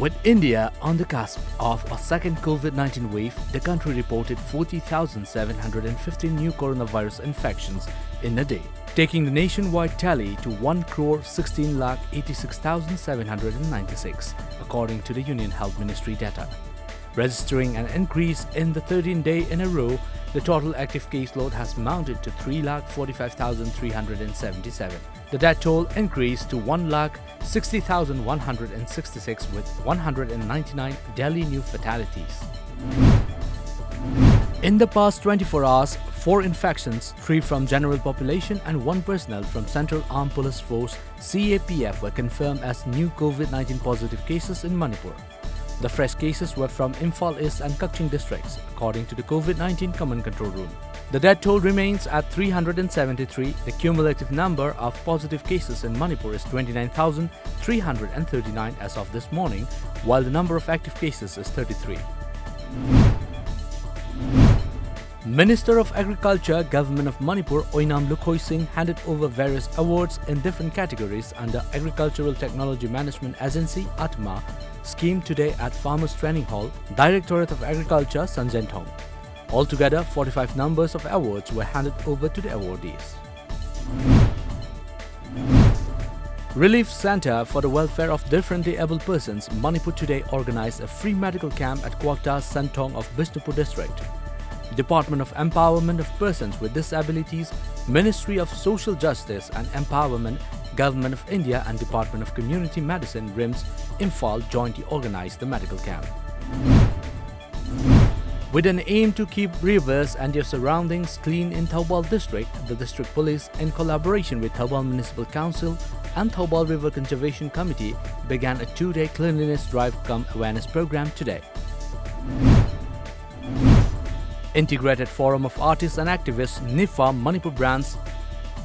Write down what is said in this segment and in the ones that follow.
With India on the cusp of a second COVID-19 wave, the country reported 40,715 new coronavirus infections in a day, taking the nationwide tally to 1,16,86,796, according to the Union Health Ministry data. Registering an increase in the 13th day in a row, the total active caseload has mounted to 3,45,377. The death toll increased to 1,60,166 with 199 daily new fatalities. In the past 24 hours, 4 infections, 3 from general population and 1 personnel from Central Armed Police Force (CAPF) were confirmed as new COVID-19 positive cases in Manipur. The fresh cases were from Imphal East and Kaching districts, according to the COVID-19 Command Control Room. The death toll remains at 373. The cumulative number of positive cases in Manipur is 29,339 as of this morning, while the number of active cases is 33. Minister of Agriculture, Government of Manipur, Oinam Lukhoi Singh handed over various awards in different categories under Agricultural Technology Management Agency (ATMA) scheme today at Farmers Training Hall, Directorate of Agriculture, Sanjentong. Altogether, 45 numbers of awards were handed over to the awardees. Relief Center for the Welfare of Differently Abled Persons, Manipur today organized a free medical camp at Kwakta Santong of Bishnupur district. Department of Empowerment of Persons with Disabilities, Ministry of Social Justice and Empowerment, Government of India and Department of Community Medicine (RIMS) Imphal jointly organized the medical camp. With an aim to keep rivers and their surroundings clean in Thoubal district, the district police, in collaboration with Thoubal Municipal Council and Thoubal River Conservation Committee, began a 2-day cleanliness drive cum awareness program today. Integrated Forum of Artists and Activists (NIFA) Manipur branch,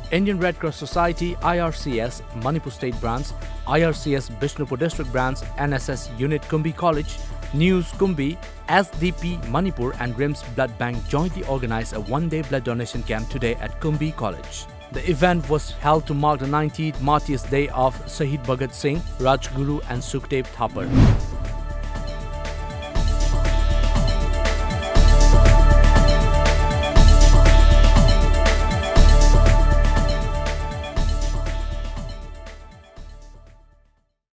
Indian Red Cross Society (IRCS) Manipur State branch, IRCS Bishnupur District branch, NSS Unit Kumbi College, News Kumbi, SDP Manipur and RIMS Blood Bank jointly organized a 1-day blood donation camp today at Kumbi College. The event was held to mark the 90th Martyrs Day of Shahid Bhagat Singh, Rajguru and Sukhdev Thapar.